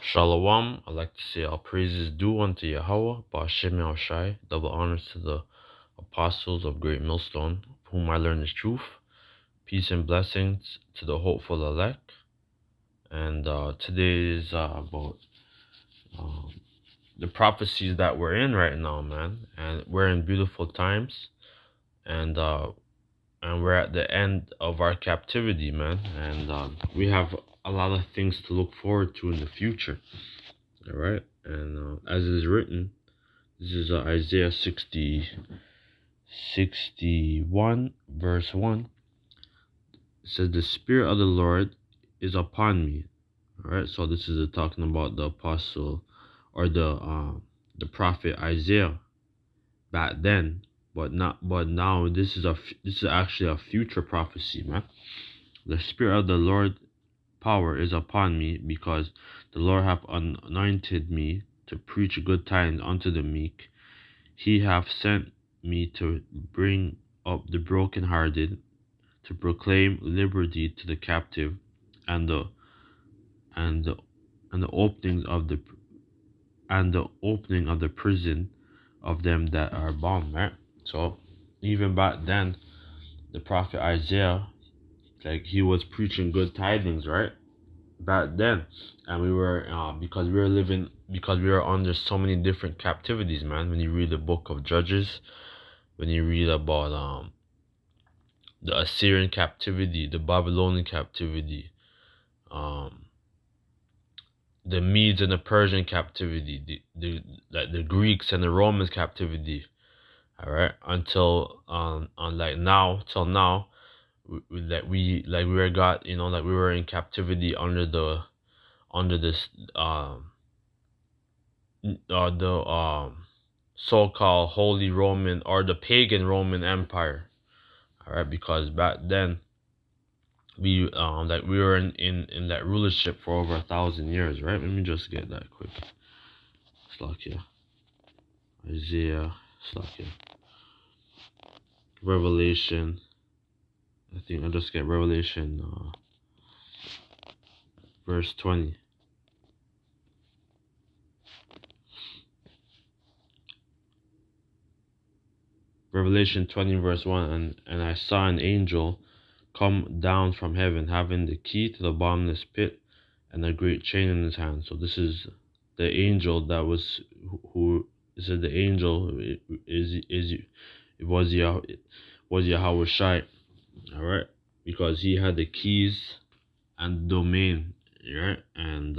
Shalom. I'd like to say all praises due unto Yahweh, Ba'ashem Yahushai. Double honors to the apostles of Great Millstone, of whom I learned the truth. Peace and blessings to the hopeful elect. And today is about the prophecies that we're in right now, man. And we're in beautiful times. And we're at the end of our captivity, man. And we have a lot of things to look forward to in the future. All right, and as it is written, this is Isaiah 61, verse 1. It says, "The Spirit of the Lord is upon me." All right, so this is talking about the apostle or the prophet Isaiah back then, but now this is actually a future prophecy, man. The Spirit of the Lord power is upon me, because the Lord hath anointed me to preach good tidings unto the meek. He hath sent me to bring up the brokenhearted, to proclaim liberty to the captive, and the opening of the prison of them that are bound. Right. So even back then, the prophet Isaiah, like, he was preaching good tidings, right? Back then, and we were because we were under so many different captivities, man. When you read the book of Judges, when you read about the Assyrian captivity, the Babylonian captivity, the Medes and the Persian captivity, the Greeks and the Romans captivity, all right, until till now, we were got, we were in captivity under this the so-called Holy Roman, or the pagan Roman Empire. All right, because back then we were in that rulership for over 1,000 years, right? Let me just get that quick. Slakia, Isaiah, Slakia, Revelation. I think I'll just get Revelation verse 20. Revelation 20 verse 1, and I saw an angel come down from heaven, having the key to the bottomless pit and a great chain in his hand. So this is the angel that was who this is the angel was Yahweh Shai, all right, because he had the keys and domain, right? And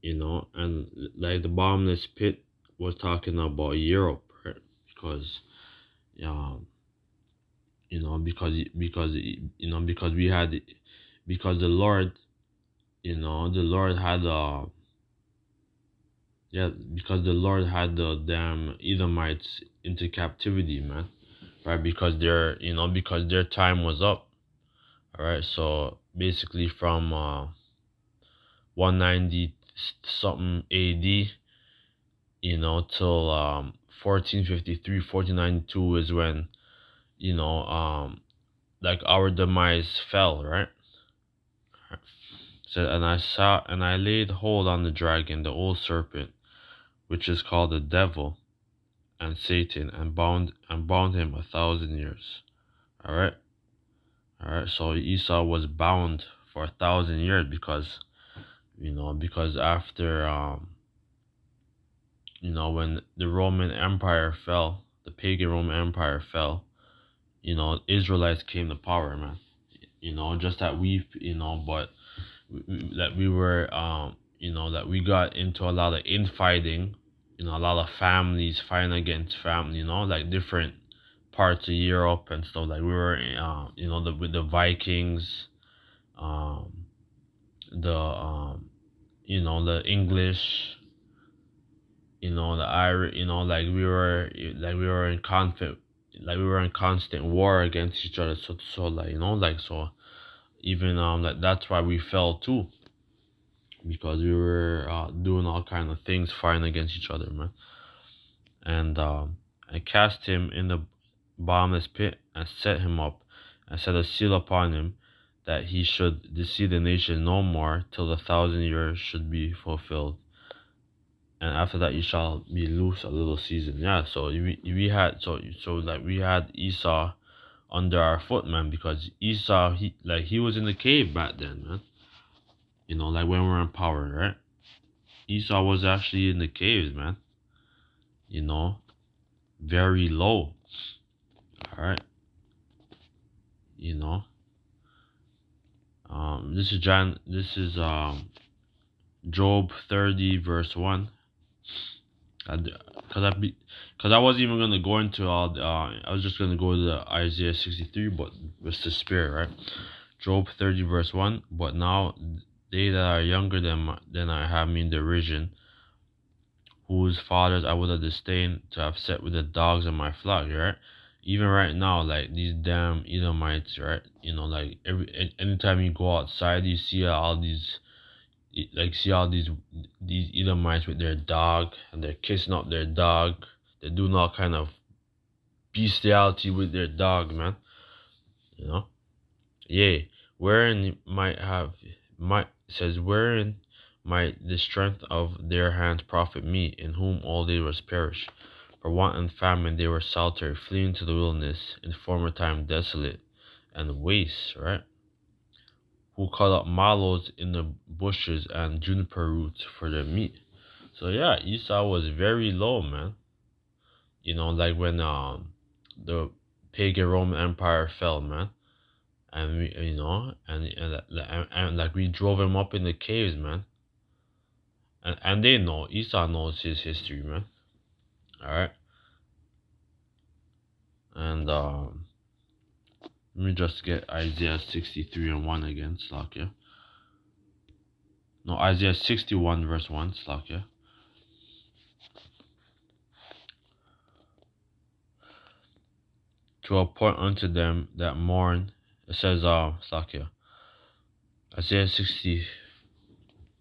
and like the bottomless pit was talking about Europe, right? Because because we had, because the Lord, the Lord had because the Lord had the damn Edomites into captivity, man, right? Because their time was up. All right, so basically from 190 something AD, till 1453, 1492 is when like our demise fell, right? So, and I laid hold on the dragon, the old serpent, which is called the devil and Satan, and bound him 1,000 years. All right. So Esau was bound for 1,000 years because after when the Roman Empire fell, the pagan Roman Empire fell, Israelites came to power, man. Just that but that we were that we got into a lot of infighting, a lot of families fighting against family, like different parts of Europe and stuff. Like we were with the Vikings, the the English, the Irish, like we were in conflict, like we were in constant war against each other. So even that's why we fell too, because we were doing all kind of things, fighting against each other, man. And I cast him in the bottomless pit and set him up, and set a seal upon him, that he should deceive the nation no more till the 1,000 years should be fulfilled. And after that, you shall be loose a little season. Yeah, so we had like we had Esau under our foot, man, because Esau he was in the cave back then, man. Like when we were in power, right? Esau was actually in the caves, man. Very low. All right. You know. This is John. This is Job 30 verse 1. Cause I wasn't even gonna go into all. I was just gonna go to the Isaiah 63, but with the spirit, right? Job 30 verse 1. But now they that are younger than I have me in derision, whose fathers I would have disdained to have set with the dogs of my flock, right? Even right now, like these damn Edomites, right? Like anytime you go outside, you see all these, like see all these Edomites with their dog, and they're kissing up their dog. They're doing all kind of bestiality with their dog, man. You know, yea, wherein might have might says wherein might the strength of their hands profit me, in whom all they was perished. For want and famine they were solitary, fleeing to the wilderness, in former time desolate and waste, right? Who cut up mallows in the bushes and juniper roots for their meat. So yeah, Esau was very low, man. Like when the pagan Roman Empire fell, man, and we, and like we drove him up in the caves, man, and they know Esau knows his history, man. All right, and let me just get Isaiah 63 and 1 again, Slakia. No, Isaiah 61 verse 1, Slakia. To appoint unto them that mourn, it says, Slakia. Isaiah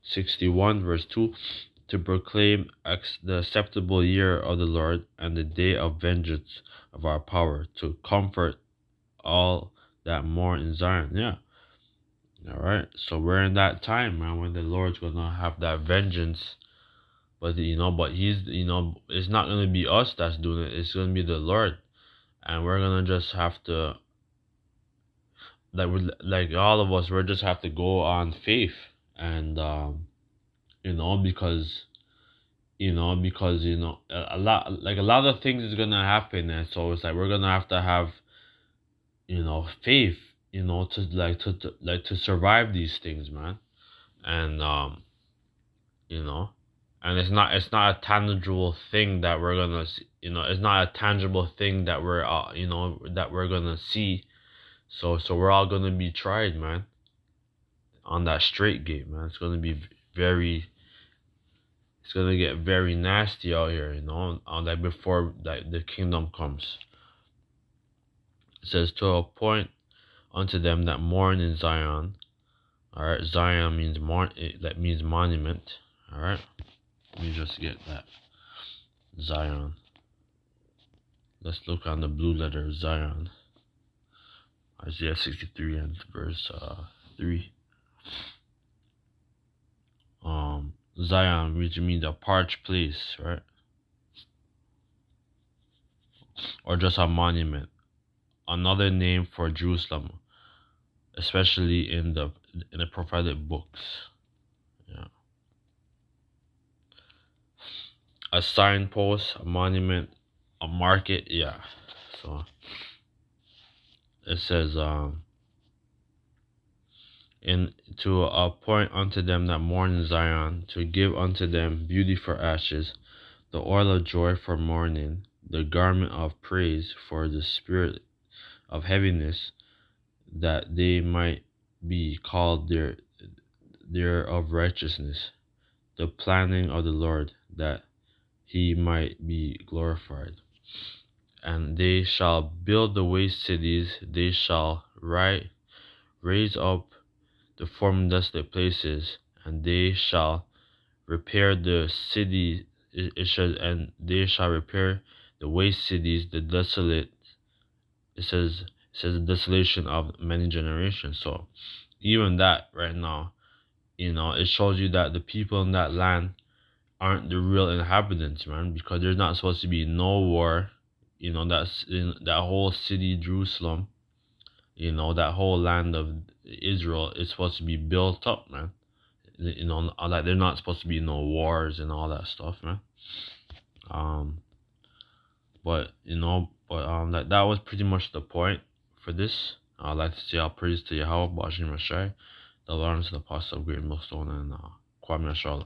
61 verse 2, to proclaim the acceptable year of the Lord and the day of vengeance of our power, to comfort all that mourn in Zion. Yeah. All right. So we're in that time, man, when the Lord's gonna have that vengeance. But he's it's not gonna be us that's doing it. It's gonna be the Lord, and we're gonna just have to, like all of us, we just have to go on faith, and because a lot of things is gonna happen, and so it's like we're gonna have to have faith, to survive these things, man. And and it's not a tangible thing that we're gonna see, it's not a tangible thing that we're that we're gonna see. So we're all gonna be tried, man, on that straight gate, man. It's gonna get very nasty out here, on that before that the kingdom comes. It says to appoint unto them that mourn in Zion. All right, Zion means that means monument. All right, let me just get that Zion. Let's look on the blue letter Zion. Isaiah 63 and verse 3. Zion, which means a parched place, right? Or just a monument. Another name for Jerusalem, especially in the prophetic books. Yeah. A signpost, a monument, a market, yeah. So it says in to appoint unto them that mourn in Zion, to give unto them beauty for ashes, the oil of joy for mourning, the garment of praise for the spirit of heaviness, that they might be called their of righteousness, the planning of the Lord, that he might be glorified. And they shall build the waste cities, they shall raise up the former desolate places, and they shall repair the city. And they shall repair the waste cities, the desolate. It says, says the desolation of many generations. So even that right now, it shows you that the people in that land aren't the real inhabitants, man, because there's not supposed to be no war. That's in that whole city, Jerusalem. That whole land of Israel is supposed to be built up, man. Like there's not supposed to be no wars and all that stuff, man. Um, that was pretty much the point for this. I'd like to say all praise to Yahweh, Bashim Rashai, the Lawrence, the Apostle of Great Millstone, and Kwame Ashala.